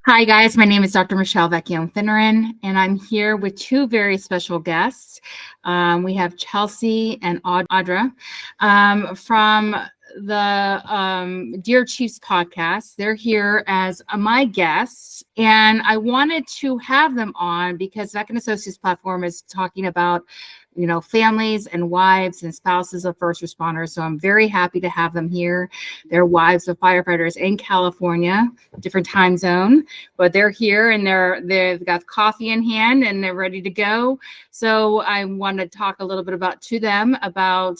Hi, guys. My name is Dr. Michele Vecchione-Finneran, and I'm here with two very special guests. We have Chelsi and Audra from the Dear Chiefs podcast. They're here as my guests, and I wanted to have them on because Vec and Associates platform is talking about families and wives and spouses of first responders. So I'm very happy to have them here. They're wives of firefighters in California, different time zone, but they're here and they've got coffee in hand and they're ready to go. So I want to talk a little bit to them about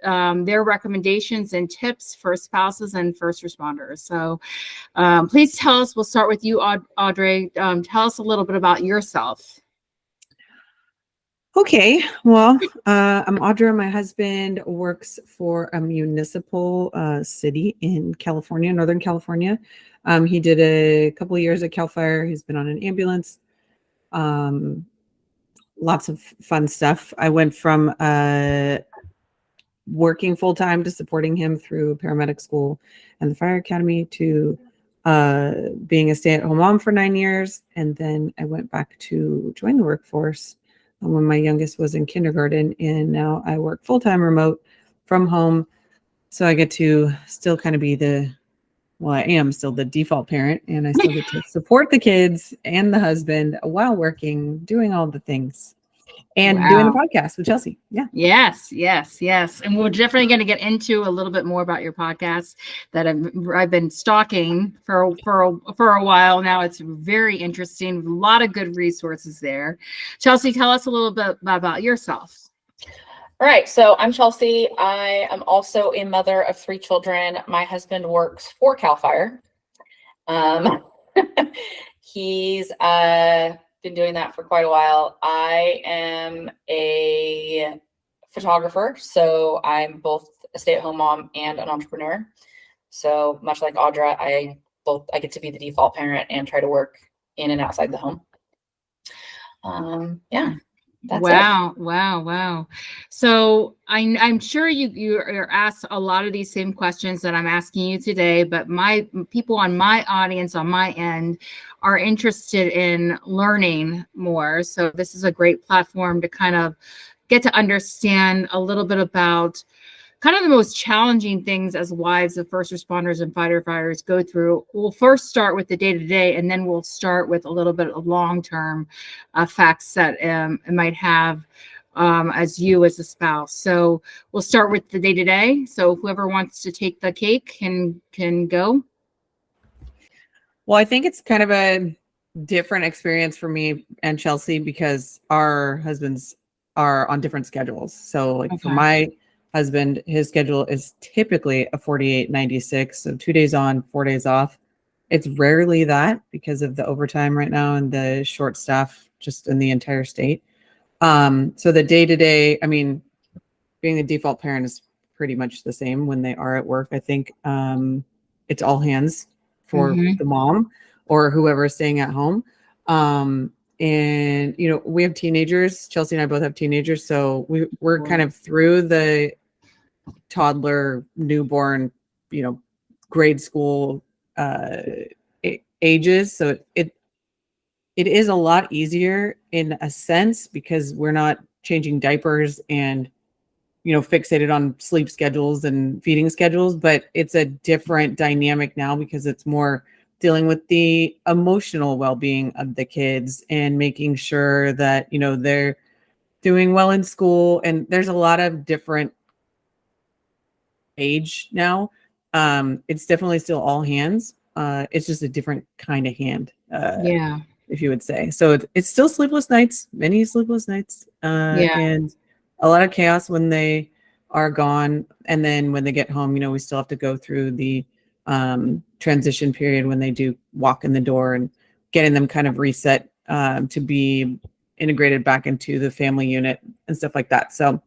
their recommendations and tips for spouses and first responders. So please tell us, we'll start with you, Audrey. Tell us a little bit about yourself. Okay, well, I'm Audra. My husband works for a municipal city in California, Northern California. He did a couple of years at CAL FIRE. He's been on an ambulance. Lots of fun stuff. I went from working full-time to supporting him through paramedic school and the fire academy to being a stay-at-home mom for 9 years. And then I went back to join the workforce when my youngest was in kindergarten, and now I work full-time remote from home. So I get to still kind of be I am still the default parent, and I still get to support the kids and the husband while working, doing all the things, and doing the podcast with Chelsi. Yeah. Yes. And we're definitely going to get into a little bit more about your podcast that I've been stalking for a while now. It's very interesting. A lot of good resources there. Chelsi, tell us a little bit about yourself. All right. So I'm Chelsi. I am also a mother of 3 children. My husband works for CAL FIRE. He's been doing that for quite a while. I am a photographer, so I'm both a stay-at-home mom and an entrepreneur. So much like Audra, I get to be the default parent and try to work in and outside the home. That's it. Wow. So I'm sure you're asked a lot of these same questions that I'm asking you today, but my people on my audience on my end are interested in learning more. So this is a great platform to kind of get to understand a little bit about kind of the most challenging things as wives of first responders and firefighters go through. We'll first start with the day-to-day, and then we'll start with a little bit of long-term facts that it might have as you as a spouse. So we'll start with the day-to-day. So whoever wants to take the cake can go. Well, I think it's kind of a different experience for me and Chelsi because our husbands are on different schedules. So for my husband, his schedule is typically a 48-96, so 2 days on, 4 days off. It's rarely that because of the overtime right now and the short staff just in the entire state. So the day-to-day, I mean, being the default parent is pretty much the same when they are at work. I think it's all hands for the mom or whoever is staying at home. And, we have teenagers. Chelsi and I both have teenagers. So we're kind of through the toddler, newborn, grade school ages. So it is a lot easier in a sense because we're not changing diapers and, fixated on sleep schedules and feeding schedules, but it's a different dynamic now because it's more dealing with the emotional well-being of the kids and making sure that, they're doing well in school. And there's a lot of different age now. It's definitely still all hands. It's just a different kind of hand. If you would say. So it's still sleepless nights, many sleepless nights, and a lot of chaos when they are gone. And then when they get home, we still have to go through the transition period when they do walk in the door and getting them kind of reset to be integrated back into the family unit and stuff like that. So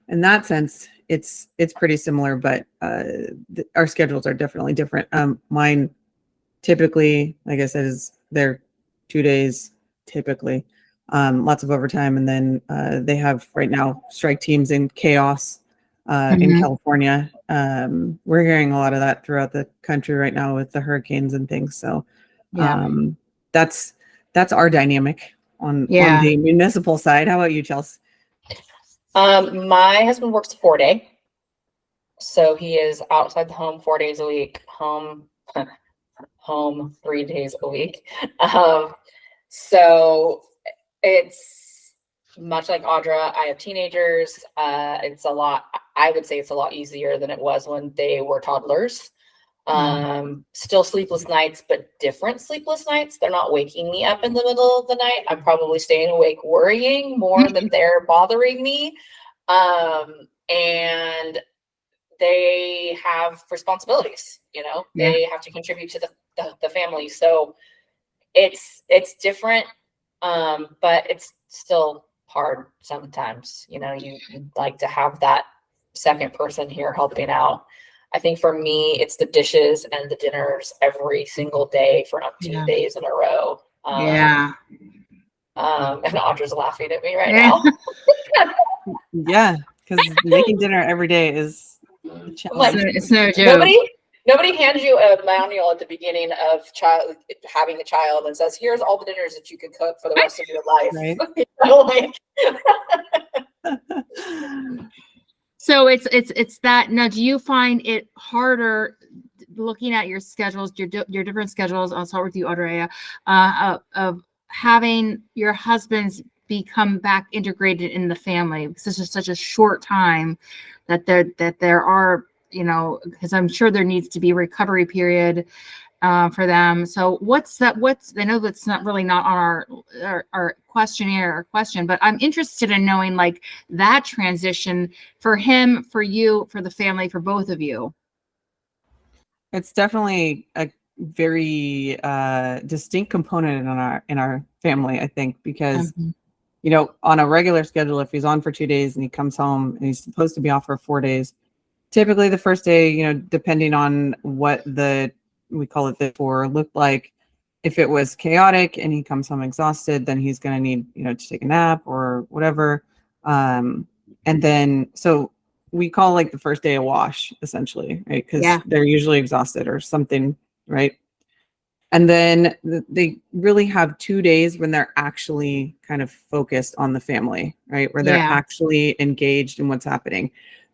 in that sense, it's pretty similar, but our schedules are definitely different. Mine typically, like I said, is they're 2 days typically, lots of overtime. And then they have right now strike teams in chaos in California. We're hearing a lot of that throughout the country right now with the hurricanes and things. So that's our dynamic on the municipal side. How about you, Chelsea? My husband works 4-day. So he is outside the home 4 days a week, home 3 days a week. So it's much like Audra. I have teenagers. It's a lot. I would say it's a lot easier than it was when they were toddlers. Still sleepless nights, but different sleepless nights. They're not waking me up in the middle of the night. I'm probably staying awake worrying more than they're bothering me. And they have responsibilities, they have to contribute to the family. So it's different. But it's still hard sometimes, you'd like to have that second person here helping out. I think for me, it's the dishes and the dinners every single day for umpteen days in a row. And Audra's laughing at me right now. Yeah, because making dinner every day is a challenge. It's no joke. Nobody hands you a manual at the beginning of having a child and says, "Here's all the dinners that you can cook for the rest of your life." Right. So it's that. Now, do you find it harder looking at your schedules, your different schedules? I'll start with you, Audra, of having your husband's become back integrated in the family, because this is such a short time that there are, because I'm sure there needs to be a recovery period for them. So I know that's not on our questionnaire or question, but I'm interested in knowing like that transition for him, for you, for the family, for both of you. It's definitely a very distinct component in our family, I think, because on a regular schedule, if he's on for 2 days and he comes home and he's supposed to be off for 4 days, typically the first day, depending on what we call it the four looked like, if it was chaotic and he comes home exhausted, then he's going to need, to take a nap or whatever. And then, so we call like the first day a wash, essentially, right? Because they're usually exhausted or something, right? And then they really have 2 days when they're actually kind of focused on the family, right? Where they're actually engaged in what's happening.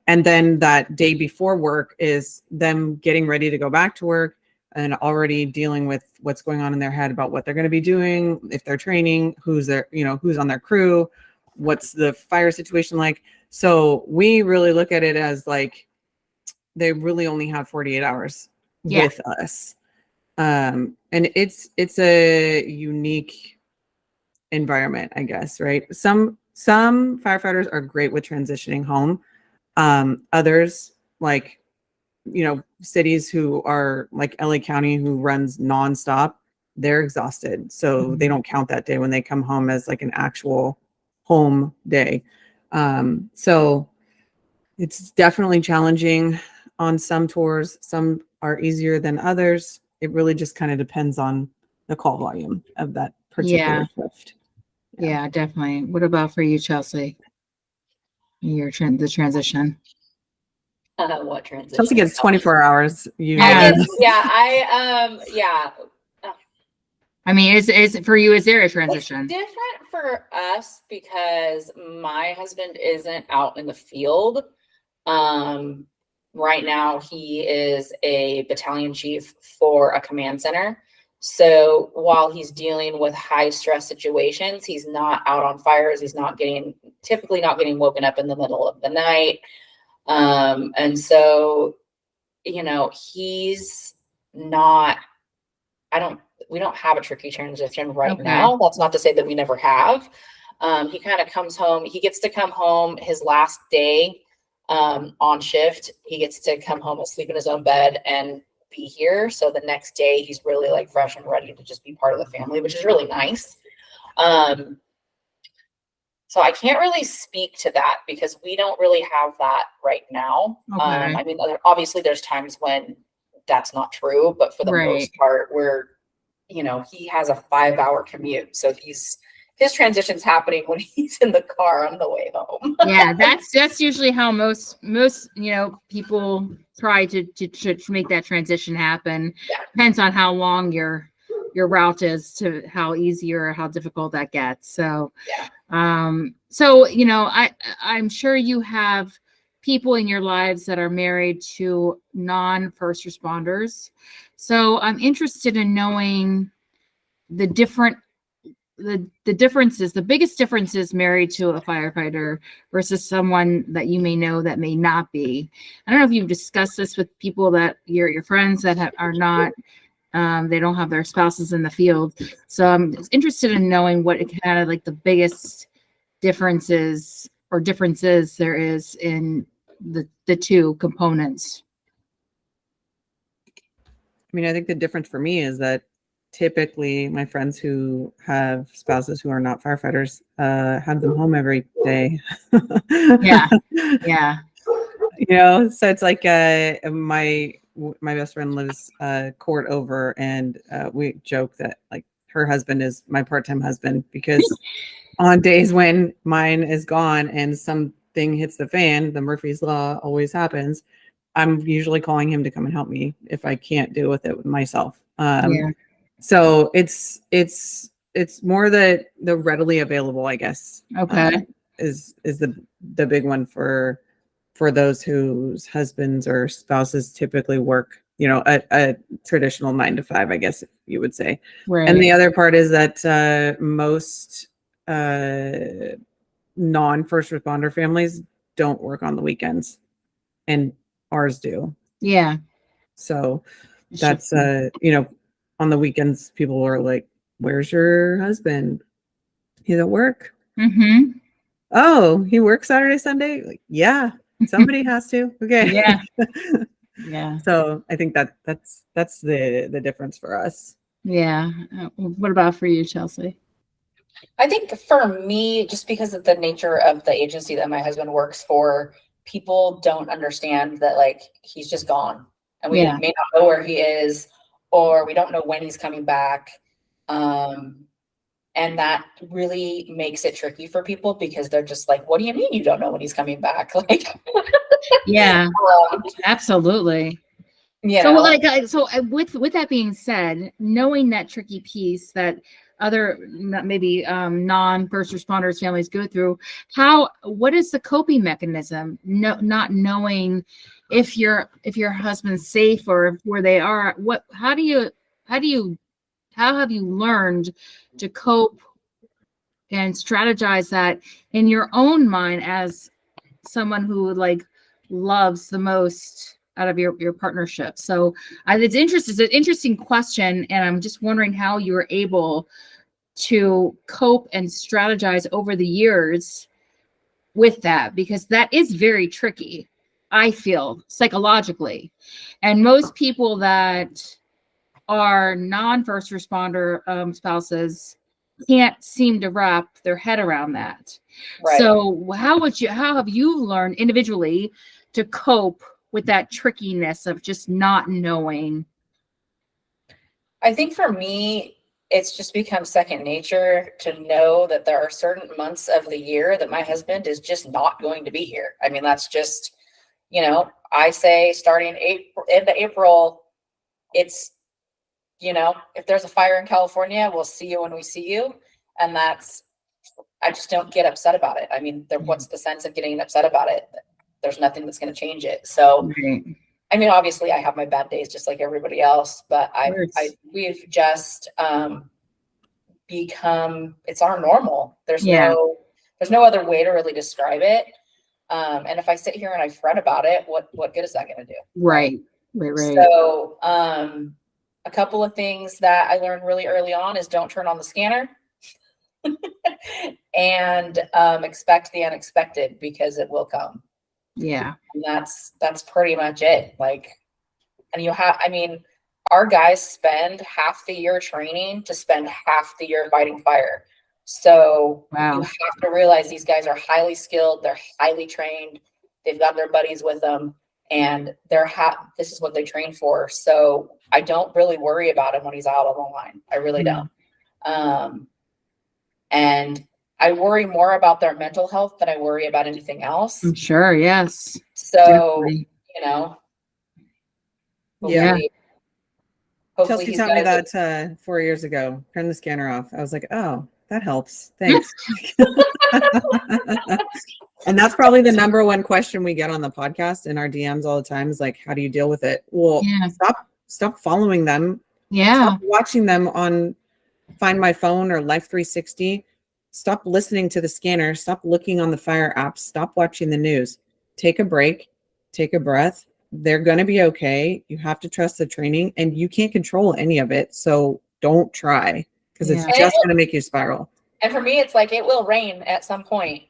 And then that day before work is them getting ready to go back to work and already dealing with what's going on in their head about what they're going to be doing, if they're training, who's on their crew, what's the fire situation like. So we really look at it as like they really only have 48 hours with us. And it's a unique environment, I guess, right? Some firefighters are great with transitioning home. Others, like, cities who are like LA County, who runs nonstop, they're exhausted. So they don't count that day when they come home as like an actual home day. So it's definitely challenging on some tours. Some are easier than others. It really just kind of depends on the call volume of that particular shift. Yeah, definitely. What about for you, Chelsi? The transition. What transition? Chelsea gets 24 hours. I mean, is for you, is there a transition? It's different for us because my husband isn't out in the field. Right now, he is a battalion chief for a command center. So while he's dealing with high stress situations, he's not out on fires. He's typically not getting woken up in the middle of the night. And so, he's not, we don't have a tricky transition right now. That's not to say that we never have. He kind of comes home. He gets to come home his last day on shift. He gets to come home and sleep in his own bed and be here. So the next day he's really like fresh and ready to just be part of the family, which is really nice. So I can't really speak to that because we don't really have that right now. I mean, obviously there's times when that's not true, but for the most part, he has a 5-hour commute. So he's his transition's happening when he's in the car on the way home. Yeah, that's usually how most people try to make that transition happen. Yeah. Depends on how long your route is to how easy or how difficult that gets. So yeah. So I'm sure you have people in your lives that are married to non-first responders. So I'm interested in knowing the differences, the biggest differences married to a firefighter versus someone that you may know that may not be. I don't know if you've discussed this with people that your friends that are not, they don't have their spouses in the field. So I'm interested in knowing what kind of like the biggest differences there is in the two components. I mean, I think the difference for me is that typically my friends who have spouses who are not firefighters have them home every day. Yeah. So it's like my best friend lives court over, and we joke that like her husband is my part-time husband, because on days when mine is gone and something hits the fan, the Murphy's Law always happens. I'm usually calling him to come and help me if I can't deal with it myself. So it's more the readily available, I guess. Okay. Is the big one for those whose husbands or spouses typically work, a traditional 9 to 5, I guess you would say. Right. And the other part is that most non-first responder families don't work on the weekends, and ours do. Yeah. So that's on the weekends people are like, where's your husband? He's at work. Mm-hmm. Oh, he works Saturday, Sunday? Like, yeah, somebody has to. Okay. Yeah. Yeah. So I think that's the difference for us. Yeah. What about for you, Chelsi? I think for me, just because of the nature of the agency that my husband works for, people don't understand that like he's just gone, and we may not know where he is, or we don't know when he's coming back. And that really makes it tricky for people, because they're just like, what do you mean you don't know when he's coming back? Like, yeah, absolutely. So with that being said, knowing that tricky piece that other maybe non-first responders families go through, what is the coping mechanism? Not knowing if your husband's safe or where they are. How have you learned to cope and strategize that in your own mind as someone who like loves the most out of your partnership? So it's an interesting question, and I'm just wondering how you were able to cope and strategize over the years with that, because that is very tricky, I feel, psychologically. And most people that are non-first responder spouses can't seem to wrap their head around that. Right. So how have you learned individually to cope with that trickiness of just not knowing? I think for me, it's just become second nature to know that there are certain months of the year that my husband is just not going to be here. I mean, that's just, I say starting into April, it's, if there's a fire in California, we'll see you when we see you. And I just don't get upset about it. I mean, what's the sense of getting upset about it? There's nothing that's going to change it. So, I mean, obviously I have my bad days just like everybody else, but we've just become, it's our normal. There's no other way to really describe it. And if I sit here and I fret about it, what good is that going to do? Right. So, a couple of things that I learned really early on is don't turn on the scanner and expect the unexpected, because it will come. Yeah. And that's pretty much it. Like, and our guys spend half the year training to spend half the year fighting fire. So you have to realize these guys are highly skilled. They're highly trained. They've got their buddies with them, and this is what they train for. So I don't really worry about him when he's out on the line. I really don't. And I worry more about their mental health than I worry about anything else. I'm sure. Yes. So, Definitely. you know, Yeah. hopefully Chelsea he's taught got me a good. that 4 years ago. Turn the scanner off. I was like, oh, that helps. Thanks. And that's probably the number one question we get on the podcast in our DMs all the time is like, how do you deal with it? Well, Yeah. stop following them. Yeah. Stop watching them on Find My Phone or Life 360. Stop listening to the scanner. Stop looking on the fire apps. Stop watching the news. Take a break. Take a breath. They're going to be okay. You have to trust the training, and you can't control any of it. So don't try, because it's Yeah. just going to make you spiral. And for me, it's like it will rain at some point,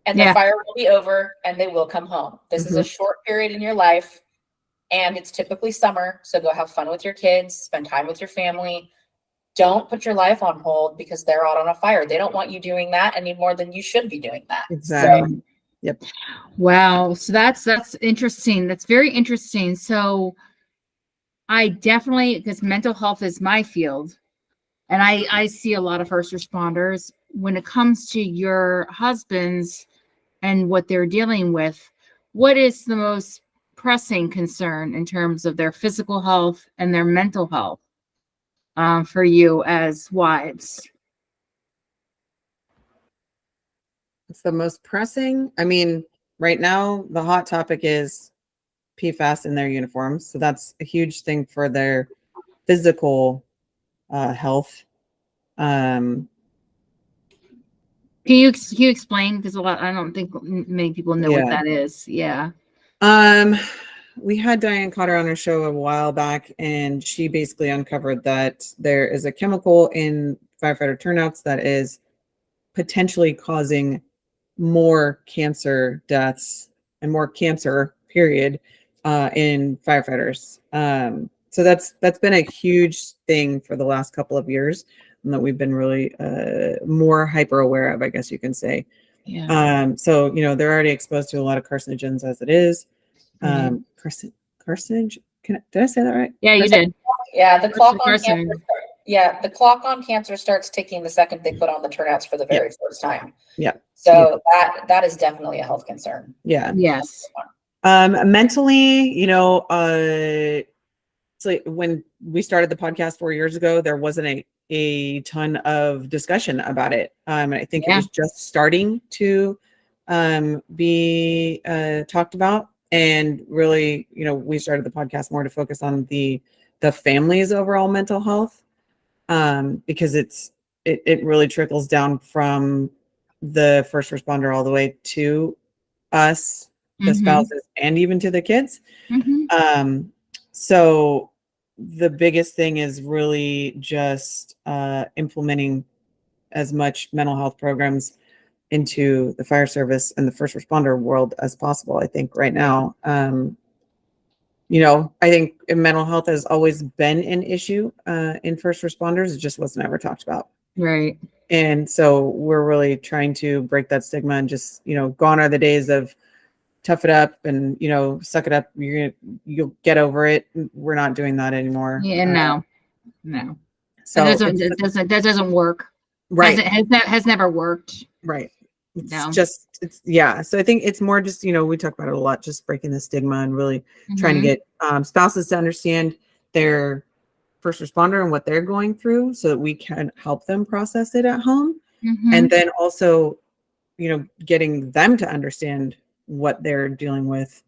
and the Yeah. fire will be over, and they will come home. This is a Mhm. short period in your life, and it's typically summer. So go have fun with your kids, spend time with your family. Don't put your life on hold because they're out on a fire. They don't want you doing that any more than you should be doing that. Exactly. Yep. Wow. So that's interesting. That's very interesting. So I definitely, because mental health is my field, and I see a lot of first responders. When it comes to your husbands and what they're dealing with, what is the most pressing concern in terms of their physical health and their mental health for you as wives? It's the most pressing. I mean, right now, the hot topic is PFAS in their uniforms. So that's a huge thing for their physical health. Can you explain? Because I don't think many people know what Yeah. that is. Yeah. We had Diane Cotter on our show a while back, and she basically uncovered that there is a chemical in firefighter turnouts that is potentially causing more cancer deaths and more cancer, period, in firefighters. So that's been a huge thing for the last couple of years, and that we've been really more hyper aware of, I guess you can say. Yeah. So they're already exposed to a lot of carcinogens as it is. Mhm. Carcinogen. Did I say that right? Yeah, you did. Yeah, the clock on Carcinogen. cancer. Yeah, the clock on cancer starts ticking the second they put on the turnouts for the very first time. Yeah. So that is definitely a health concern. Yeah. Yes. Mentally, so when we started the podcast 4 years ago, there wasn't a ton of discussion about it. I think it was just starting to be talked about, and really, we started the podcast more to focus on the family's overall mental health, because it really trickles down from the first responder all the way to us, the spouses, and even to the kids. So the biggest thing is really just implementing as much mental health programs into the fire service and the first responder world as possible. I think right now, I think mental health has always been an issue in first responders. It just wasn't ever talked about. Right. And so we're really trying to break that stigma, and just, gone are the days of tough it up and, suck it up. You'll get over it. We're not doing that anymore. Yeah. No. So that doesn't work. right. Has never worked. Right. It's No. So I think it's more just, we talk about it a lot, just breaking the stigma and really trying to get spouses to understand their first responder and what they're going through, so that we can help them process it at home. And then also, getting them to understand what they're dealing with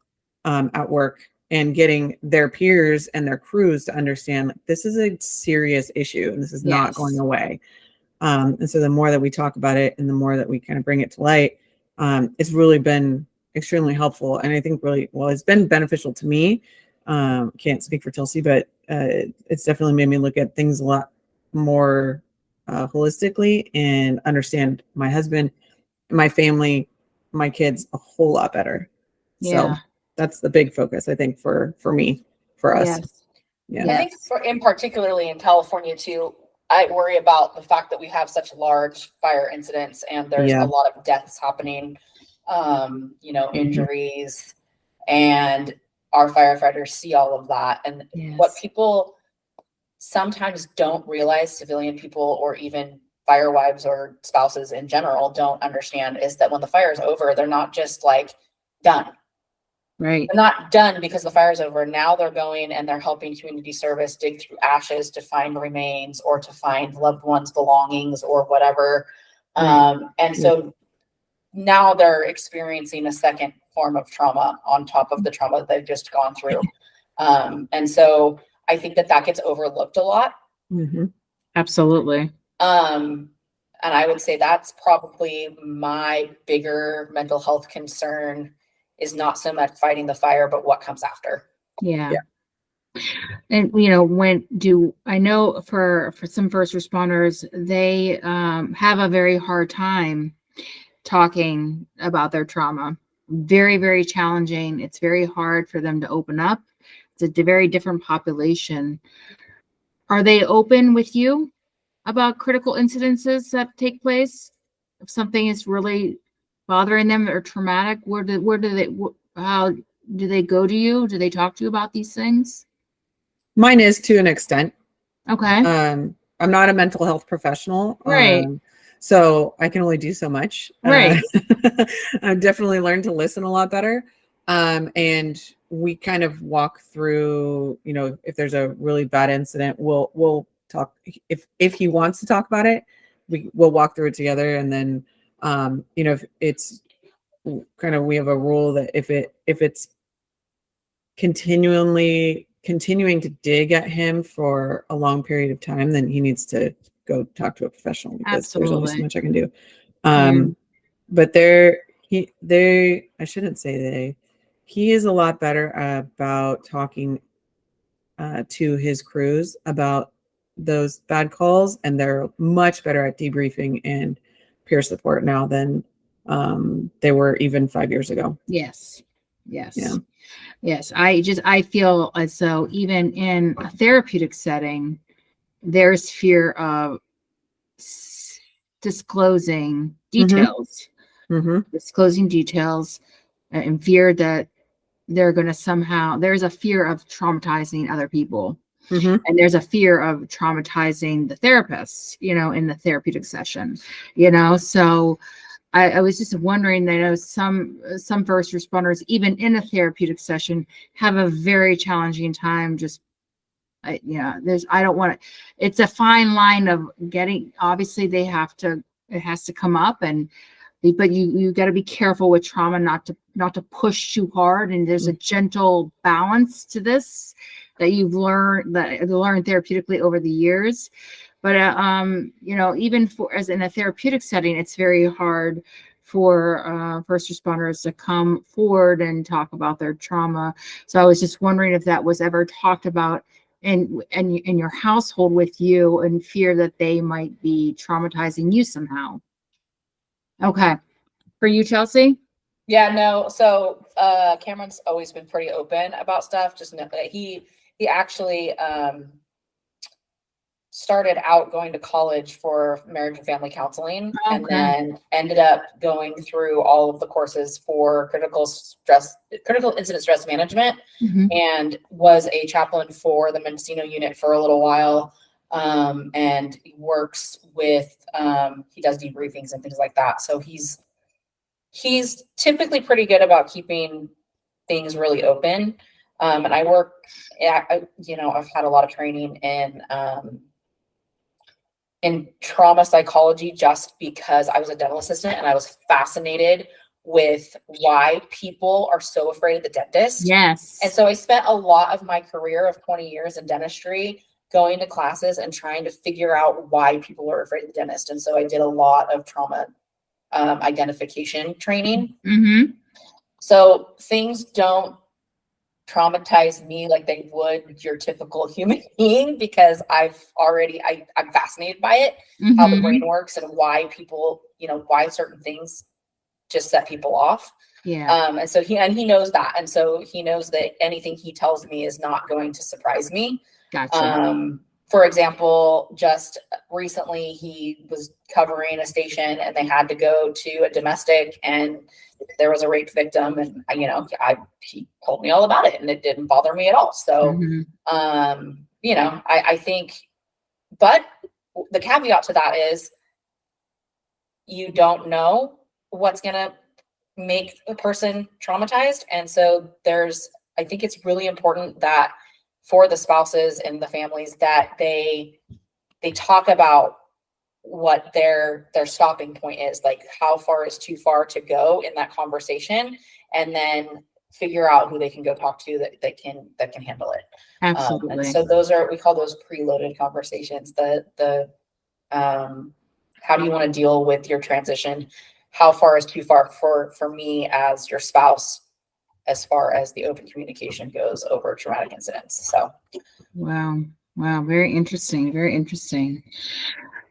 at work, and getting their peers and their crews to understand, like, this is a serious issue and this is not going away. And so the more that we talk about it and the more that we kind of bring it to light, it's really been extremely helpful. And I think it's been beneficial to me. Can't speak for Chelsi, but it's definitely made me look at things a lot more holistically, and understand my husband, my family, my kids a whole lot better. So that's the big focus, I think, for me, for us. I think particularly in California too, I worry about the fact that we have such large fire incidents, and there's a lot of deaths happening, injuries, and our firefighters see all of that. And what people sometimes don't realize, civilian people or even fire wives or spouses in general don't understand is that when the fire is over, they're not just like done. Right. They're not done because the fire's over. Now they're going and they're helping community service dig through ashes to find remains or to find loved ones' belongings or whatever. Right. And so now they're experiencing a second form of trauma on top of the trauma that they've just gone through. And so I think that gets overlooked a lot. Mm-hmm. Absolutely. And I would say that's probably my bigger mental health concern, is not so much fighting the fire, but what comes after. Yeah. And I know for some first responders, they have a very hard time talking about their trauma. Very, very challenging. It's very hard for them to open up. It's a very different population. Are they open with you about critical incidences that take place? If something is really bothering them or traumatic, how do they go to you? Do they talk to you about these things? Mine is, to an extent. Okay. I'm not a mental health professional. Right. So I can only do so much. Right. I've definitely learned to listen a lot better. And we kind of walk through, if there's a really bad incident, we'll talk. If he wants to talk about it, we'll walk through it together. And then, if it's kind of, we have a rule that if it's continuing to dig at him for a long period of time, then he needs to go talk to a professional, because there's only so much I can do. But I shouldn't say he is a lot better about talking to his crews about those bad calls, and they're much better at debriefing and peer support now than they were even 5 years ago. Yes. Yeah. Yes. I feel as though even in a therapeutic setting, there's fear of disclosing details, and fear that they're going to there's a fear of traumatizing other people. And there's a fear of traumatizing the therapist, in the therapeutic session, so I was just wondering that some first responders, even in a therapeutic session, have a very challenging time. It's a fine line of getting, obviously it has to come up, but you got to be careful with trauma, not to push too hard. And there's a gentle balance to this that you've learned therapeutically over the years. But even as in a therapeutic setting, it's very hard for first responders to come forward and talk about their trauma. So I was just wondering if that was ever talked about in your household with you, and fear that they might be traumatizing you somehow. Okay. For you, Chelsi? Yeah, no. So Cameron's always been pretty open about stuff. Just know that he actually started out going to college for marriage and family counseling, and then ended up going through all of the courses for critical incident stress management, and was a chaplain for the Mendocino unit for a little while. And he works with, he does debriefings and things like that. So he's typically pretty good about keeping things really open. And I've had a lot of training in trauma psychology, just because I was a dental assistant and I was fascinated with why people are so afraid of the dentist. Yes. And so I spent a lot of my career of 20 years in dentistry going to classes and trying to figure out why people are afraid of the dentist. And so I did a lot of trauma identification training. So things don't traumatize me like they would your typical human being, because I'm fascinated by it, how the brain works, and why people, why certain things just set people off. And so he knows that. And so he knows that anything he tells me is not going to surprise me. Gotcha. For example, just recently he was covering a station and they had to go to a domestic, and there was a rape victim, and he told me all about it, and it didn't bother me at all. So, I think, but the caveat to that is you don't know what's going to make a person traumatized. And so I think it's really important that for the spouses and the families that they talk about what their stopping point is, like how far is too far to go in that conversation, and then figure out who they can go talk to that can handle it. Absolutely. And so we call those preloaded conversations. How do you want to deal with your transition? How far is too far for me as your spouse, as far as the open communication goes over traumatic incidents? So wow, very interesting, very interesting.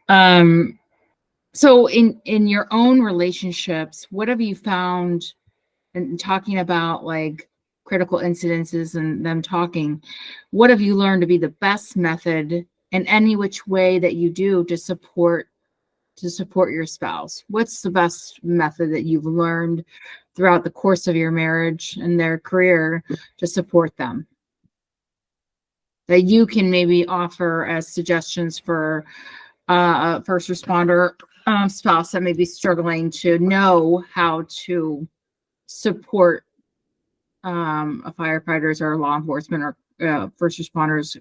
So in your own relationships, what have you found in talking about like critical incidences and them talking? What have you learned to be the best method in any which way that you do to support your spouse? What's the best method that you've learned throughout the course of your marriage and their career to support them, that you can maybe offer as suggestions for a first responder spouse that may be struggling to know how to support a firefighters or law enforcement or first responders,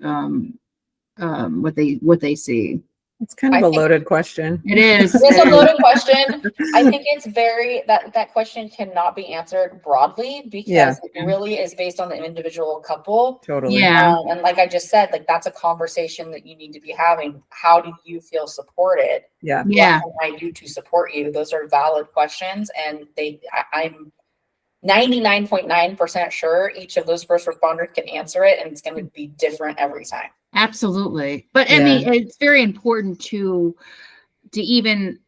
what they see? It's kind of a loaded question. It is. It's a loaded question. I think it's that question cannot be answered broadly, because it really is based on the individual couple. Totally. Yeah. And like I just said, like that's a conversation that you need to be having. How do you feel supported? Yeah. What can I do to support you? Those are valid questions, and I'm 99.9% sure each of those first responders can answer it, and it's going to be different every time. Absolutely. But I mean, it's very important to even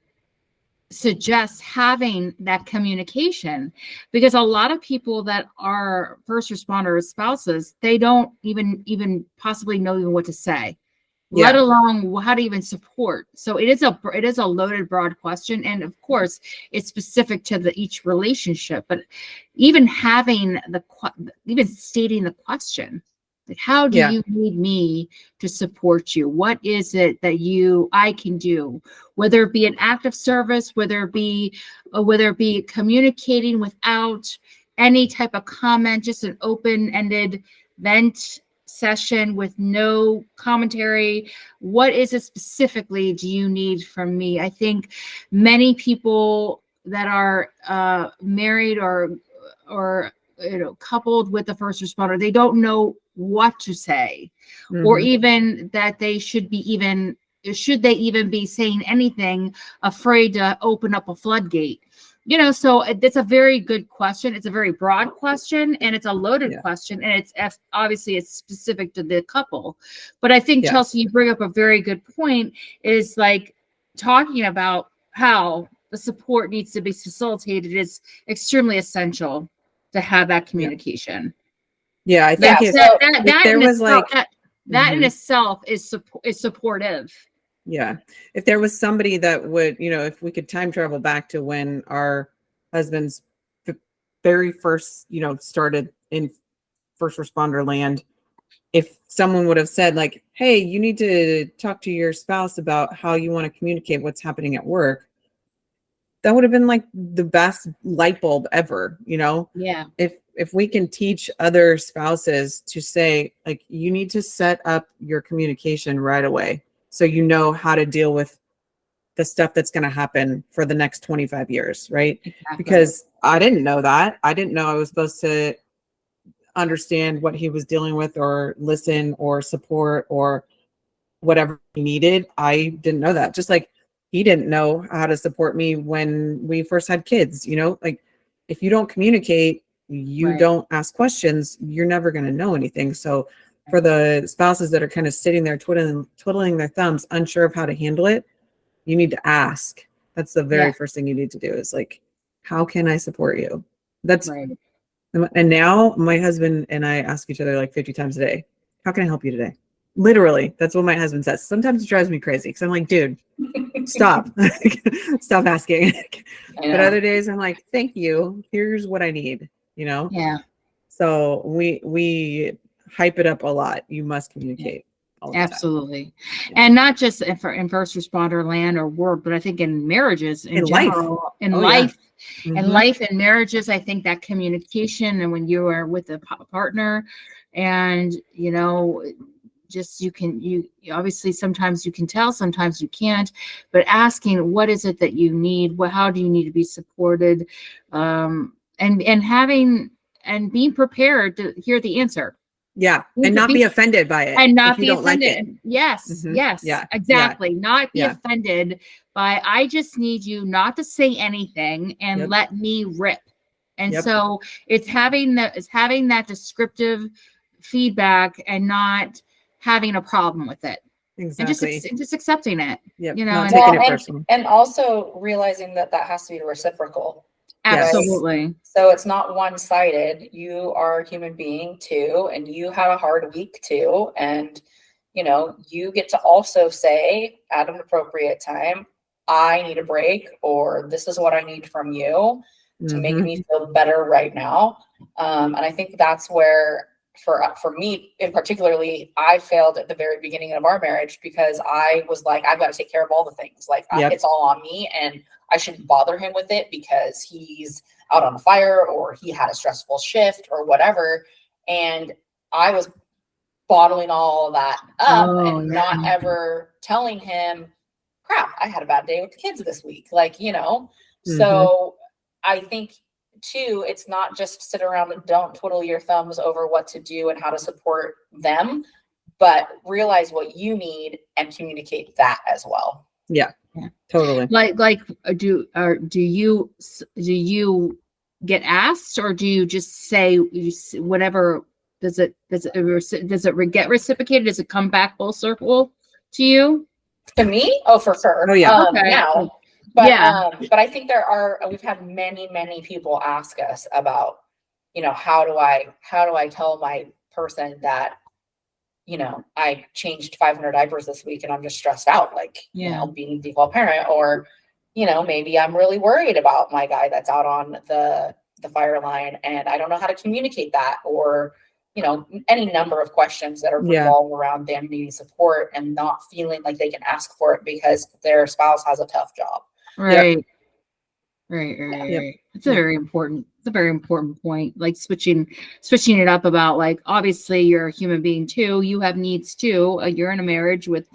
suggest having that communication, because a lot of people that are first responders spouses, they don't even possibly know even what to say, let alone how to even support. So it is a loaded, broad question, and of course it's specific to each relationship, but even having even stating the question, like, how do you need me to support you? What is it that I can do? Whether it be an act of service, whether it be communicating without any type of comment, just an open-ended vent session with no commentary. What is it specifically do you need from me? I think many people that are married or coupled with the first responder, they don't know what to say, or even that they should they even be saying anything, afraid to open up a floodgate. So it's a very good question. It's a very broad question, and it's a loaded question, and it's obviously it's specific to the couple. But I think, Chelsi, you bring up a very good point, is like talking about how the support needs to be facilitated is extremely essential to have that communication. I think that in itself is supportive. Yeah. If there was somebody that would, if we could time travel back to when our husbands very first, started in first responder land, if someone would have said like, hey, you need to talk to your spouse about how you want to communicate what's happening at work, that would have been like the best light bulb ever, Yeah. If we can teach other spouses to say, like, you need to set up your communication right away, so you know how to deal with the stuff that's going to happen for the next 25 years, right? Exactly. Because I didn't know that. I didn't know I was supposed to understand what he was dealing with, or listen, or support, or whatever he needed. I didn't know that. Just like he didn't know how to support me when we first had kids, like if you don't communicate, you don't ask questions, you're never going to know anything. So for the spouses that are kind of sitting there twiddling their thumbs, unsure of how to handle it, you need to ask. That's the very first thing you need to do, is like, how can I support you? That's right. And now my husband and I ask each other like 50 times a day, how can I help you today? Literally, that's what my husband says. Sometimes it drives me crazy because I'm like, dude, stop. Stop asking. But other days I'm like, thank you. Here's what I need, Yeah. So we hype it up a lot. You must communicate all the time. Absolutely. And not just in first responder land or work, but I think in marriages in general, in life, and life and marriages, I think that communication, and when you are with a partner and, you know, just you obviously sometimes you can tell, sometimes you can't, but asking what is it that you need, how do you need to be supported, and having and being prepared to hear the answer. Yeah. And not be offended by it. And not if you be don't offended. like it. Yes. Yes. Yeah. Exactly. Yeah. Not be offended by, I just need you not to say anything and let me rip. And so it's having that descriptive feedback and not having a problem with it. Exactly. And just accepting it. Yep. You know, not taking it personal. And also realizing that has to be reciprocal. Absolutely. Right? So it's not one-sided. You are a human being too, and you had a hard week too. And, you know, you get to also say at an appropriate time, I need a break, or this is what I need from you to make me feel better right now. And I think that's where, for me in particularly, I failed at the very beginning of our marriage because I was like, I've got to take care of all the things. Like it's all on me, and I shouldn't bother him with it because he's out on fire or he had a stressful shift or whatever. And I was bottling all of that up and not ever telling him, crap, I had a bad day with the kids this week. Like, you know, so I think too, it's not just sit around and don't twiddle your thumbs over what to do and how to support them, but realize what you need and communicate that as well. Yeah, totally. Like, do you get asked, or do you just say whatever? Does it get reciprocated? Does it come back full circle to you? To me? Oh, for sure. Oh yeah. Now, but I think we've had many people ask us about, you know, how do I tell my person that, you know, I changed 500 diapers this week and I'm just stressed out, like, you know, being a default parent, or, you know, maybe I'm really worried about my guy that's out on the fire line and I don't know how to communicate that, or, you know, any number of questions that are revolved around them needing support and not feeling like they can ask for it because their spouse has a tough job. Right. It's a very important point. Like switching it up about, like, obviously you're a human being too. You have needs too. You're in a marriage with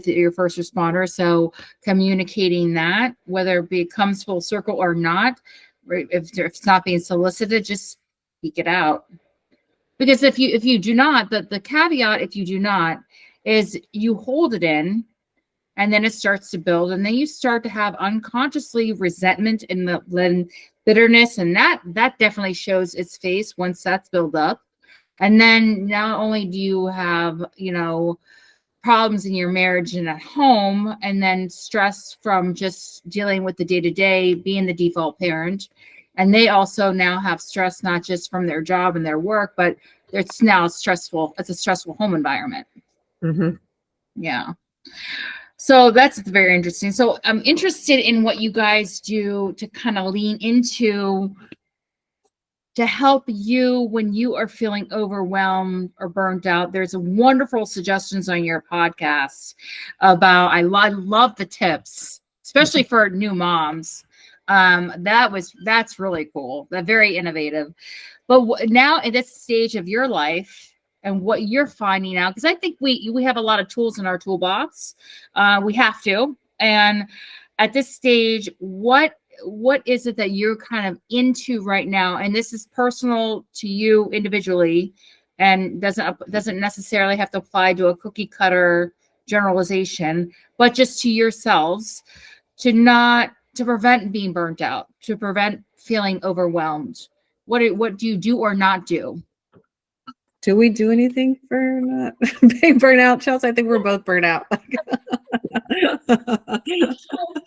your first responder. So communicating that, whether it comes full circle or not, if it's not being solicited, just speak it out. Because if you do not, the caveat, if you do not, is you hold it in, and then it starts to build, and then you start to have unconsciously resentment and then bitterness, and that definitely shows its face once that's built up. And then not only do you have, you know, problems in your marriage and at home, and then stress from just dealing with the day-to-day, being the default parent, and they also now have stress not just from their job and their work, but it's now stressful. It's a stressful home environment. Yeah. So that's very interesting. So I'm interested in what you guys do to kind of lean into to help you when you are feeling overwhelmed or burnt out. There's wonderful suggestions on your podcast about, I love the tips, especially for new moms. That's really cool. That's very innovative. But now at this stage of your life, and what you're finding out, because I think we have a lot of tools in our toolbox. We have to. And at this stage, what is it that you're kind of into right now? And this is personal to you individually, and doesn't necessarily have to apply to a cookie cutter generalization, but just to yourselves, to prevent being burnt out, to prevent feeling overwhelmed. What do you do or not do? Do we do anything for not being burnt out, Chelsea? I think we're both burnt out.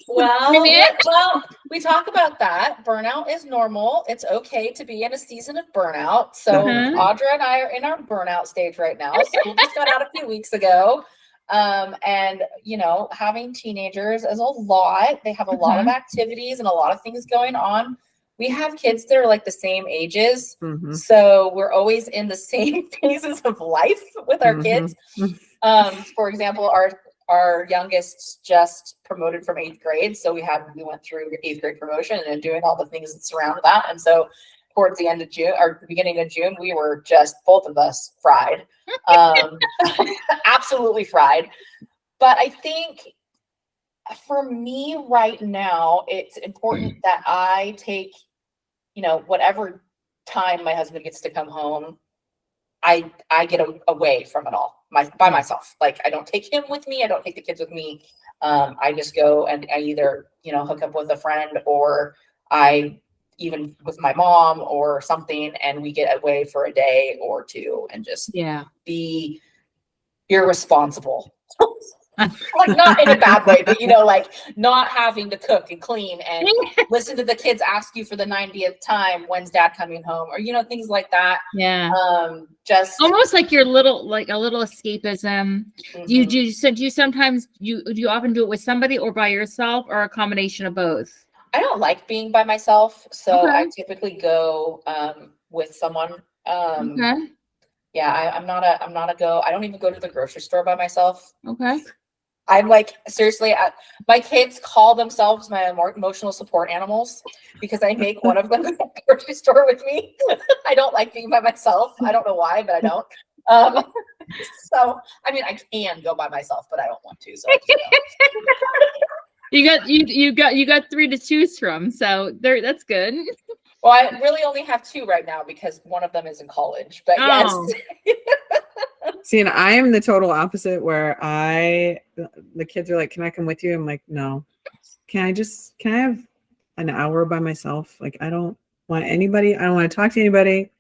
Well, we talk about that. Burnout is normal. It's okay to be in a season of burnout. So Audra and I are in our burnout stage right now. School just got out a few weeks ago. And, you know, having teenagers is a lot. They have a lot of activities and a lot of things going on. We have kids that are like the same ages. So we're always in the same phases of life with our kids. For example, our youngest just promoted from 8th grade. So we went through 8th grade promotion and doing all the things that surround that. And so towards the end of June or the beginning of June, we were just both of us fried. Absolutely fried. But I think for me right now, it's important that I take, whatever time my husband gets to come home, I get away from it all by myself. Like I don't take him with me. I don't take the kids with me. I just go and I either, hook up with a friend or I even with my mom or something. And we get away for a day or two and just be irresponsible. Like not in a bad way, but like not having to cook and clean and listen to the kids ask you for the 90th time, when's dad coming home, or things like that. Just almost like a little escapism. Do you sometimes do you often do it with somebody or by yourself or a combination of both? I don't like being by myself, so I typically go with someone. Yeah, I'm not a go. I don't even go to the grocery store by myself. Okay. I'm like, seriously, my kids call themselves my emotional support animals because I make one of them go to the grocery store with me. I don't like being by myself. I don't know why, but I don't. So, I mean, I can go by myself, but I don't want to. So I just don't. You got 3 to choose from. So that's good. Well, I really only have 2 right now because one of them is in college, but yes. See, and I am the total opposite where the kids are like, can I come with you? I'm like, no. Can I have an hour by myself? Like, I don't want anybody. I don't want to talk to anybody.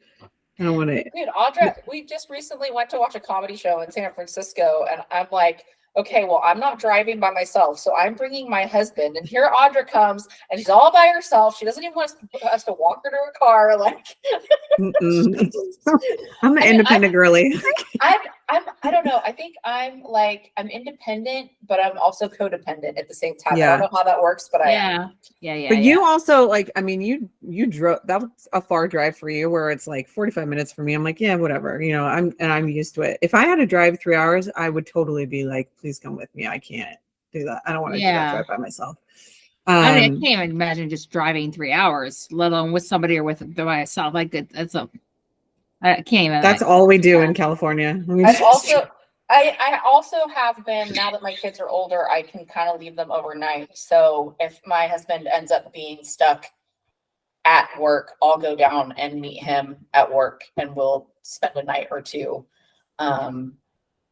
I don't want to. Dude, Audra, we just recently went to watch a comedy show in San Francisco and I'm like, okay, well, I'm not driving by myself, so I'm bringing my husband. And here Audra comes, and she's all by herself. She doesn't even want us to walk her to her car. Like, I'm an independent girly. I don't know. I think I'm independent, but I'm also codependent at the same time. I don't know how that works, but I am. Yeah. But you also you drove. That was a far drive for you, where it's like 45 minutes for me. I'm like, yeah, whatever. I'm used to it. If I had to drive 3 hours, I would totally be like, please come with me. I can't do that. I don't want to do that drive by myself. I mean, I can't even imagine just driving 3 hours, let alone with somebody or by myself. Like I can't even. That's all we do in California. I also have been, now that my kids are older, I can kind of leave them overnight. So if my husband ends up being stuck at work, I'll go down and meet him at work and we'll spend a night or two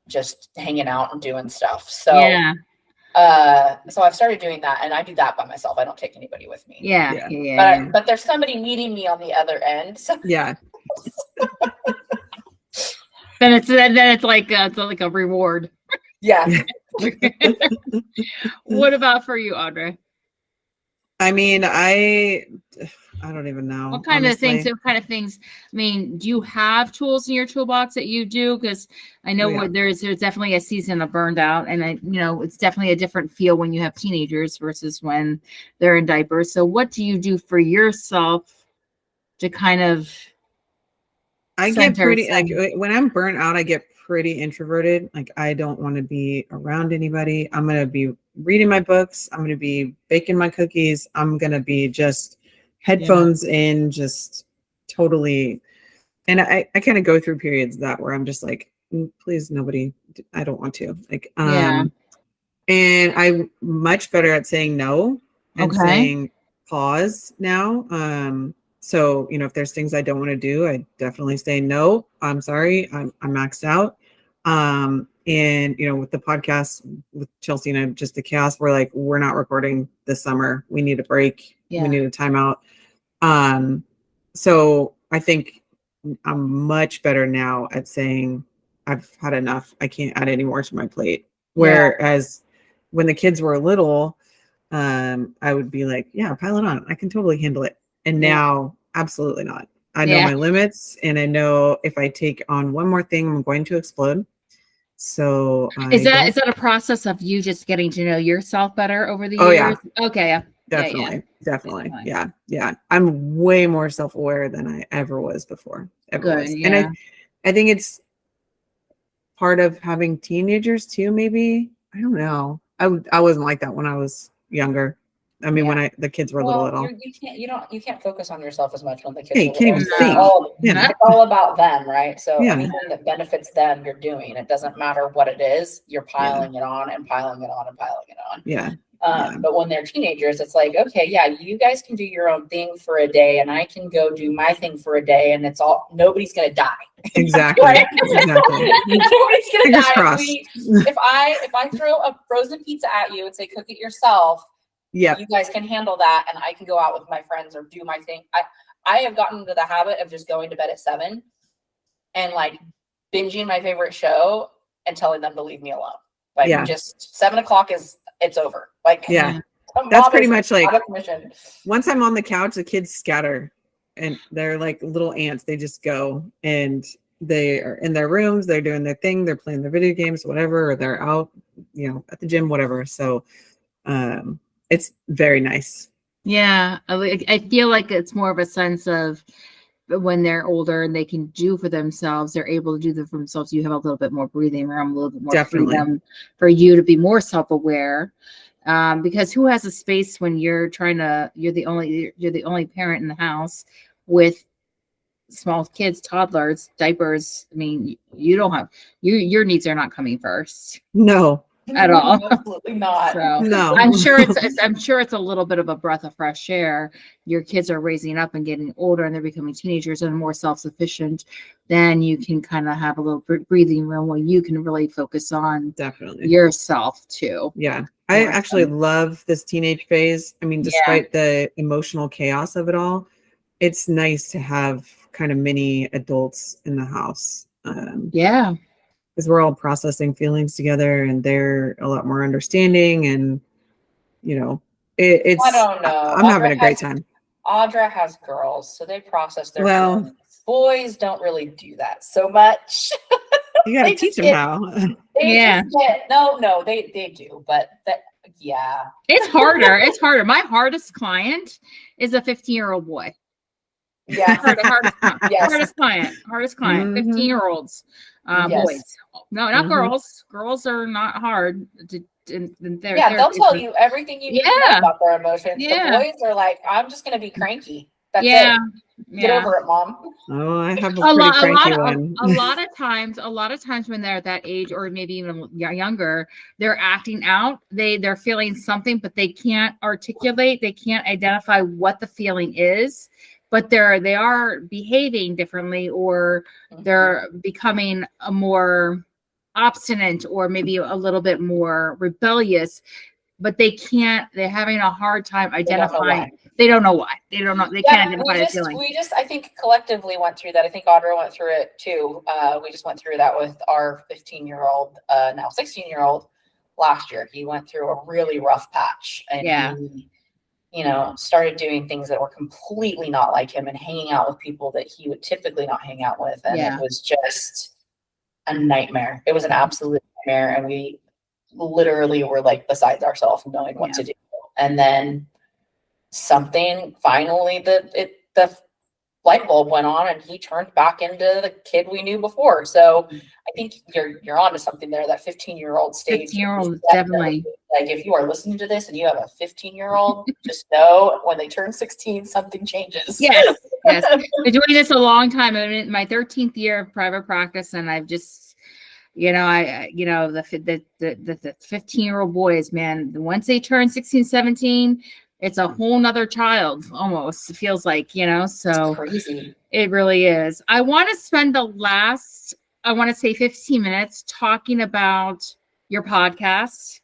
just hanging out and doing stuff. So so I've started doing that and I do that by myself. I don't take anybody with me. But there's somebody meeting me on the other end. So then it's like a reward. Yeah. What about for you, Audra? I mean, I don't even know. What kind of things? I mean, do you have tools in your toolbox that you do? Because I know there's definitely a season of burned out, and it's definitely a different feel when you have teenagers versus when they're in diapers. So, what do you do for yourself to kind of? I get pretty like when I'm burnt out, I get pretty introverted. Like I don't want to be around anybody. I'm going to be reading my books. I'm going to be baking my cookies. I'm going to be just headphones in, just totally. And I kind of go through periods where I'm just like, please, nobody, I don't want to and I'm much better at saying no and saying pause now. So, if there's things I don't want to do, I definitely say, no, I'm sorry. I'm maxed out. And, with the podcast with Chelsi and I, just the chaos, we're like, we're not recording this summer. We need a break. We need a timeout. So I think I'm much better now at saying I've had enough. I can't add any more to my plate. Whereas when the kids were little, I would be like, yeah, pile it on. I can totally handle it. And now, absolutely not. I know my limits, and I know if I take on one more thing, I'm going to explode. So is that a process of you just getting to know yourself better over the years? Okay. Definitely. Yeah. I'm way more self-aware than I ever was before. And I think it's part of having teenagers too, maybe. I don't know. I wasn't like that when I was younger. I mean, when the kids were little at all. You can't focus on yourself as much when the kids Hey, are can't little. even think. It's all about them, right? So Yeah. anything that benefits them, you're doing. It doesn't matter what it is. You're piling it on and piling it on and piling it on. Yeah. But when they're teenagers, it's like, okay, yeah, you guys can do your own thing for a day, and I can go do my thing for a day, and nobody's gonna die. Exactly. Exactly. Nobody's gonna Fingers die. crossed. If I throw a frozen pizza at you and say, cook it yourself, yeah, you guys can handle that, and I can go out with my friends or do my thing. I have gotten into the habit of just going to bed at 7 and like binging my favorite show and telling them to leave me alone. Like just 7 o'clock it's over. Like that's pretty much like once I'm on the couch, the kids scatter and they're like little ants. They just go and they are in their rooms. They're doing their thing. They're playing their video games, whatever, or they're out, at the gym, whatever. So it's very nice. Yeah. I feel like it's more of a sense of when they're older and they can do for themselves, they're able to do them for themselves. You have a little bit more breathing room, a little bit more freedom for you to be more self-aware. Because who has a space when you're the only parent in the house with small kids, toddlers, diapers. I mean, you don't have your needs are not coming first. No. At all. Absolutely not. So no. I'm sure it's a little bit of a breath of fresh air. Your kids are raising up and getting older and they're becoming teenagers and more self-sufficient. Then you can kind of have a little breathing room where you can really focus on yourself too. Yeah. I actually love this teenage phase. I mean, despite the emotional chaos of it all, it's nice to have kind of mini adults in the house. Because we're all processing feelings together and they're a lot more understanding and, it's, I don't know. I'm having a great time. Audra has girls, so they process their feelings. Boys don't really do that so much. You got to teach them how. No, they do, but it's harder. It's harder. My hardest client is a 15-year-old boy. Yeah. Hardest client, 15-year-olds, boys. No, not girls. Girls are not hard they'll tell you everything you need to know about their emotions. The boys are like, I'm just going to be cranky. That's it. Get over it, Mom. Oh, I have a pretty cranky one. A lot of times when they're at that age or maybe even younger, they're acting out. They're feeling something, but they can't articulate. They can't identify what the feeling is. But they are behaving differently, or they're becoming a more obstinate, or maybe a little bit more rebellious. But they're having a hard time identifying. They don't know why. They don't know. They can't identify the feeling. We just, I think, collectively went through that. I think Audra went through it too. We just went through that with our 15-year-old, now 16-year-old last year. He went through a really rough patch, and he started doing things that were completely not like him and hanging out with people that he would typically not hang out with. And it was just a nightmare. It was an absolute nightmare. And we literally were like besides ourselves, knowing what to do. And then something finally, the light bulb went on and he turned back into the kid we knew before. So I think you're onto something there. That 15-year-old stage. 15-year-old definitely. Like if you are listening to this and you have a 15-year-old, just know when they turn 16, something changes. Yes. I've been doing this a long time. I'm in my 13th year of private practice, and I've just, the 15-year-old boys, man, once they turn 16, 17, it's a whole nother child almost. It feels like, so crazy. It really is. I want to spend the last, 15 minutes talking about your podcast.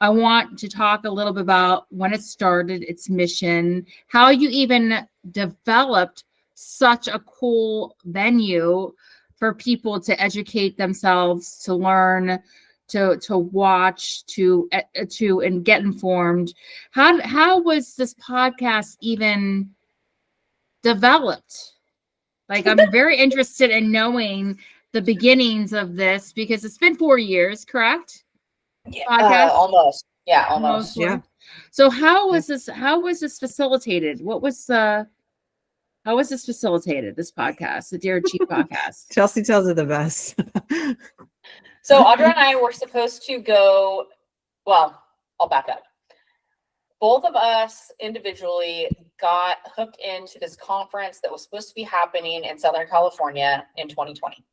I want to talk a little bit about when it started, its mission, how you even developed such a cool venue for people to educate themselves, to learn, to watch, to and get informed. How was this podcast even developed? Like, I'm very interested in knowing the beginnings of this, because it's been 4 years, correct? Yeah, almost. Yeah, almost. Yeah. So how was this facilitated? How was this facilitated, this podcast, the Dear Chief podcast? Chelsi tells it the best. So Audra and I were supposed to go, well, I'll back up. Both of us individually got hooked into this conference that was supposed to be happening in Southern California in 2020.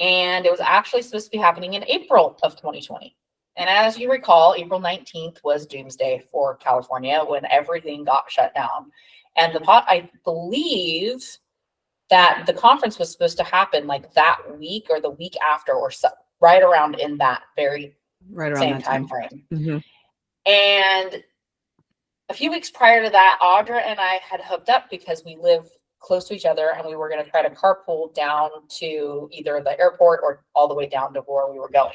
And it was actually supposed to be happening in April of 2020. And as you recall, April 19th was doomsday for California when everything got shut down. And I believe that the conference was supposed to happen like that week or the week after, or so, right around in that very same time frame. Mm-hmm. And a few weeks prior to that, Audra and I had hooked up because we live close to each other, and we were going to try to carpool down to either the airport or all the way down to where we were going.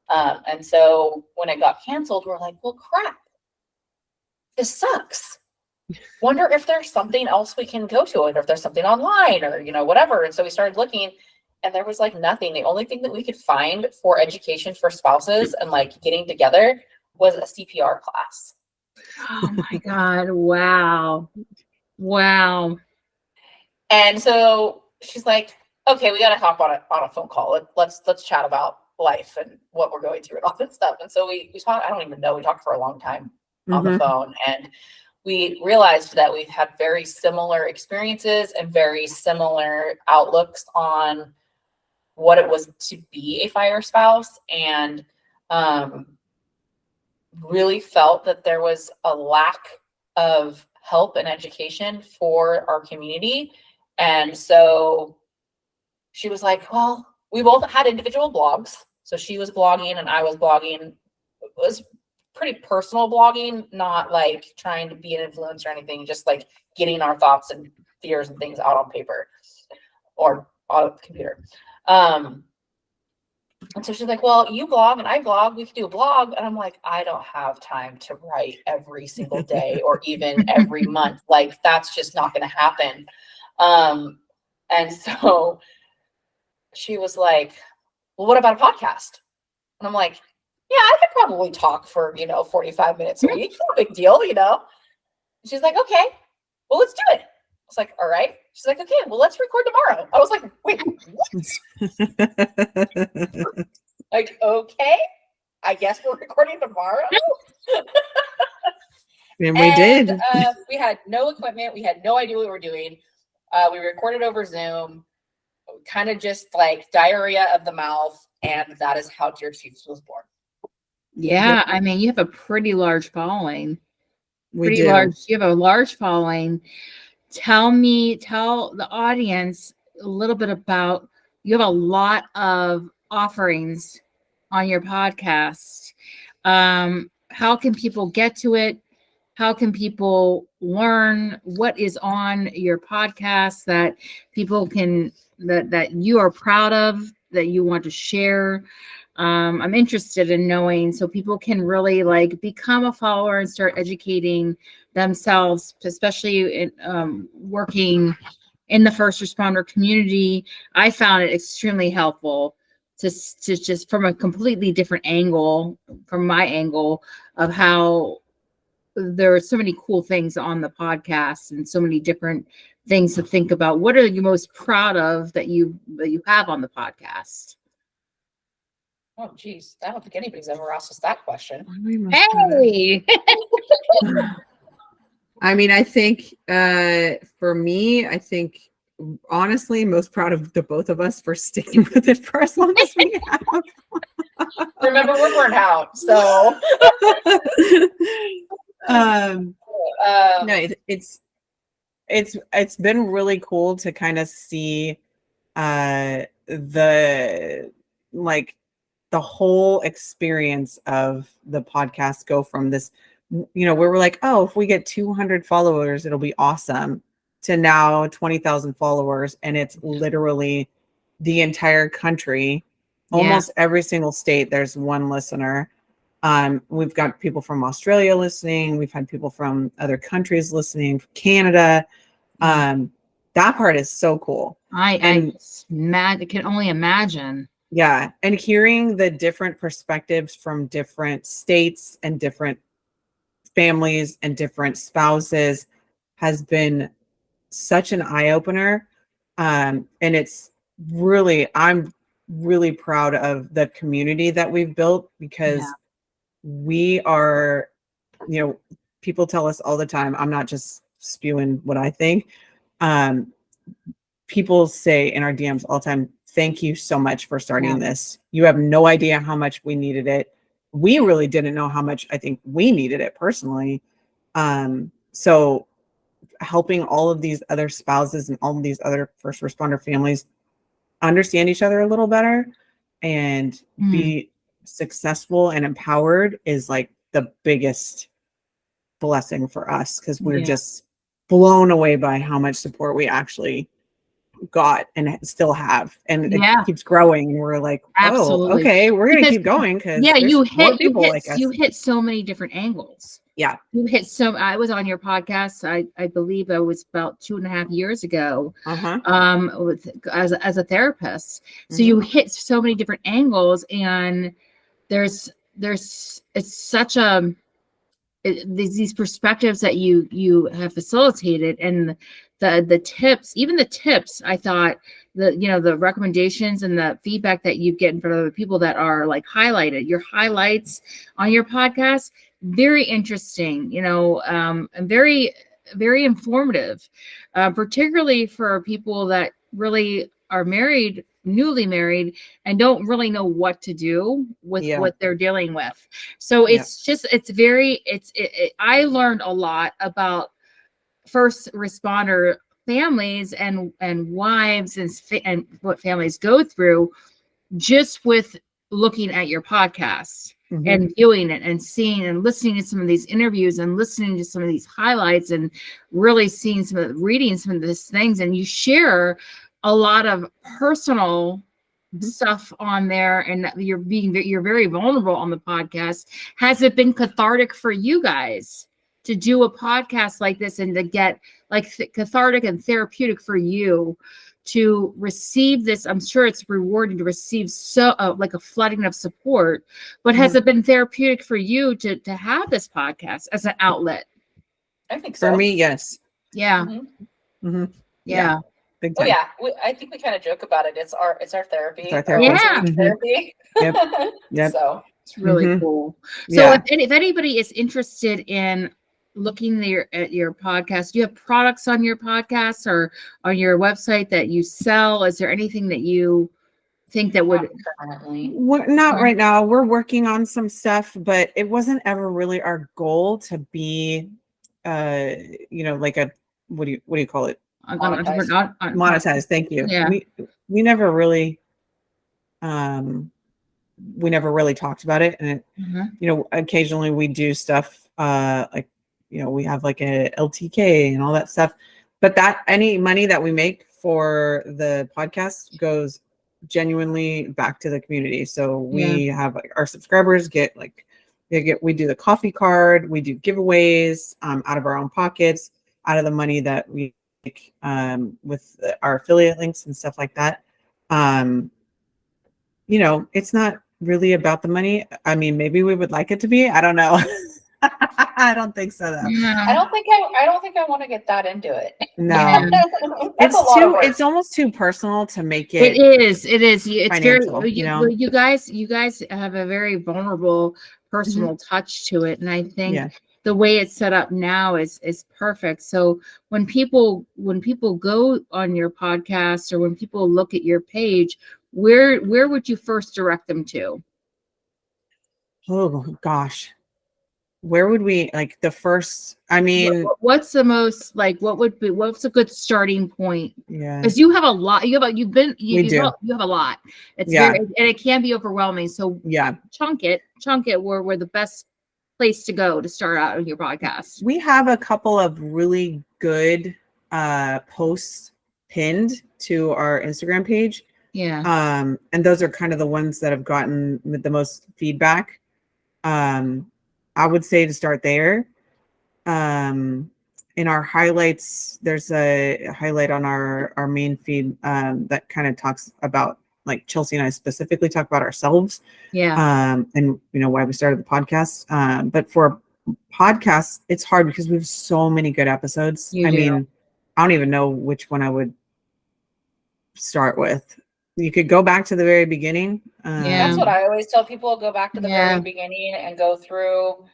And so when it got canceled, we're like, well, crap, this sucks. Wonder if there's something else we can go to, or if there's something online, or, whatever. And so we started looking, and there was like nothing. The only thing that we could find for education for spouses and like getting together was a CPR class. Oh my God. Wow. And so she's like, okay, we got to hop on a phone call. Let's chat about life and what we're going through and all this stuff. And so we talked, I don't even know, we talked for a long time on the phone, and we realized that we had very similar experiences and very similar outlooks on what it was to be a fire spouse, and really felt that there was a lack of help and education for our community. And so she was like, well, we both had individual blogs. So she was blogging and I was blogging. It was pretty personal blogging, not like trying to be an influencer or anything, just like getting our thoughts and fears and things out on paper or on the computer. And so she's like, well, you blog and I blog, we could do a blog. And I'm like, I don't have time to write every single day or even every month. Like, that's just not going to happen. And so she was like, well, what about a podcast? And I'm like, yeah, I could probably talk for, 45 minutes a week. No big deal, And she's like, okay, well, let's do it. I was like, all right. She's like, okay, well, let's record tomorrow. I was like, wait, what? Like, okay, I guess we're recording tomorrow. And we did. We had no equipment. We had no idea what we were doing. We recorded over Zoom, kind of just like diarrhea of the mouth. And that is how Dear Chiefs was born. Yeah. Yep. I mean, you have a pretty large following. You have a large following. Tell the audience a little bit about, you have a lot of offerings on your podcast. How can people get to it? How can people learn what is on your podcast that people can, that you are proud of, that you want to share? I'm interested in knowing, so people can really like become a follower and start educating themselves, especially in working in the first responder community. I found it extremely helpful to just from a completely different angle, from my angle of how there are so many cool things on the podcast and so many different things to think about. What are you most proud of that you have on the podcast? Oh, geez. I don't think anybody's ever asked us that question. Hey! I mean, I think for me, I think honestly, most proud of the both of us for sticking with it for as long as we have. Remember, we're burnt out, so. No, it's been really cool to kind of see the whole experience of the podcast go from this, where we're like, oh, if we get 200 followers, it'll be awesome, to now 20,000 followers. And it's literally the entire country, almost every single state. There's one listener. We've got people from Australia listening. We've had people from other countries listening, Canada. That part is so cool. I can only imagine. Yeah. And hearing the different perspectives from different states and different families and different spouses has been such an eye-opener. And it's really, I'm really proud of the community that we've built, because we are, people tell us all the time, I'm not just spewing what I think. People say in our DMs all the time, thank you so much for starting this. You have no idea how much we needed it. We really didn't know how much I think we needed it personally. So helping all of these other spouses and all of these other first responder families understand each other a little better and be successful and empowered is like the biggest blessing for us, because we're just blown away by how much support we actually got and still have, and it keeps growing, and we're like, oh, okay, we're gonna keep going, because you hit so many different angles. You hit I was on your podcast, I believe it was about 2.5 years ago, as a therapist. So you hit so many different angles, and there's it's such a these perspectives that you have facilitated, and the tips, even the tips, I thought the recommendations and the feedback that you get in front of other people that are like highlighted, your highlights on your podcast, very interesting, and very, very informative, particularly for people that really are newly married, and don't really know what to do with what they're dealing with. So it's just, I learned a lot about first responder families and wives and what families go through just with looking at your podcast and viewing it and seeing and listening to some of these interviews and listening to some of these highlights and really seeing reading some of these things. And you share a lot of personal stuff on there, and you're very vulnerable on the podcast. Has it been cathartic for you guys to do a podcast like this, and to get cathartic and therapeutic for you to receive this? I'm sure it's rewarding to receive like a flooding of support, but has it been therapeutic for you to have this podcast as an outlet? I think so. For me, yes. Yeah. Yeah. Big Oh time. yeah, I think we kind of joke about it. It's our therapy. It's our therapy. Therapy. Yep. So it's really cool. So if anybody is interested in looking at your podcast, do you have products on your podcast or on your website that you sell? Is there anything that you think that would? Not right now. We're working on some stuff, but it wasn't ever really our goal to be, like a, what do you call it? Monetized. Thank you. Yeah. We never really, talked about it, and occasionally we do stuff we have like a LTK and all that stuff, but any money that we make for the podcast goes genuinely back to the community. So we have our subscribers we do the coffee card, we do giveaways out of our own pockets, out of the money that we make with our affiliate links and stuff like that. It's not really about the money. I mean, maybe we would like it to be. I don't know. I don't think so, though. Yeah. I don't think I want to get that into it. No. It's almost too personal to make it. It is. It's financial, you guys have a very vulnerable personal touch to it, and I think the way it's set up now is perfect. So when people go on your podcast, or when people look at your page, where would you first direct them to? Oh gosh. Where would we the first? I mean, what's the most what's a good starting point? Yeah, because you have a lot. You have a lot. It's very, and it can be overwhelming. So chunk it where the best place to go to start out on your podcast. We have a couple of really good posts pinned to our Instagram page. Yeah. And those are kind of the ones that have gotten the most feedback. I would say to start there. In our highlights, there's a highlight on our main feed that kind of talks about, like, Chelsi and I specifically talk about ourselves. Yeah. And why we started the podcast. But for podcasts, it's hard because we have so many good episodes. I mean, I don't even know which one I would start with. You could go back to the very beginning. That's what I always tell people. Go back to the very beginning and go through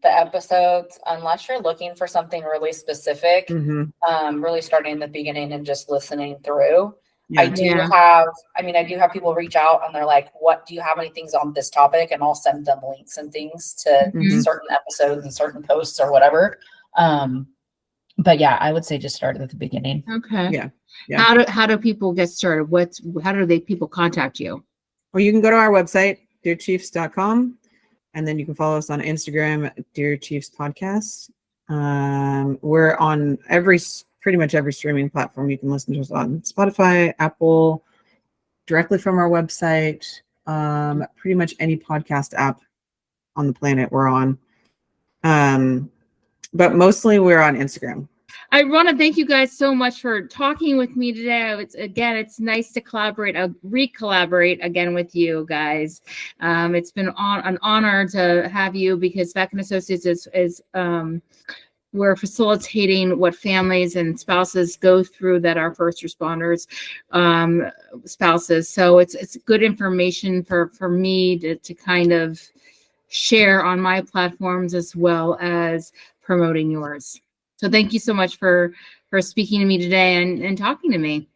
the episodes, unless you're looking for something really specific, really starting in the beginning and just listening through. I do have people reach out and they're like, what, do you have any things on this topic? And I'll send them links and things to certain episodes and certain posts or whatever. But yeah, I would say just start at the beginning. Okay. Yeah. How do people get started? How do people contact you? Well, you can go to our website, dearchiefs.com. And then you can follow us on Instagram, Dear Chiefs Podcast. We're on pretty much every streaming platform. You can listen to us on Spotify, Apple, directly from our website, pretty much any podcast app on the planet we're on. But mostly we're on Instagram. I want to thank you guys so much for talking with me today. It's nice to re-collaborate again with you guys. It's been an honor to have you, because Beck and Associates is we're facilitating what families and spouses go through that are first responders spouses. So it's good information for me to kind of share on my platforms as well as promoting yours. So thank you so much for speaking to me today and talking to me.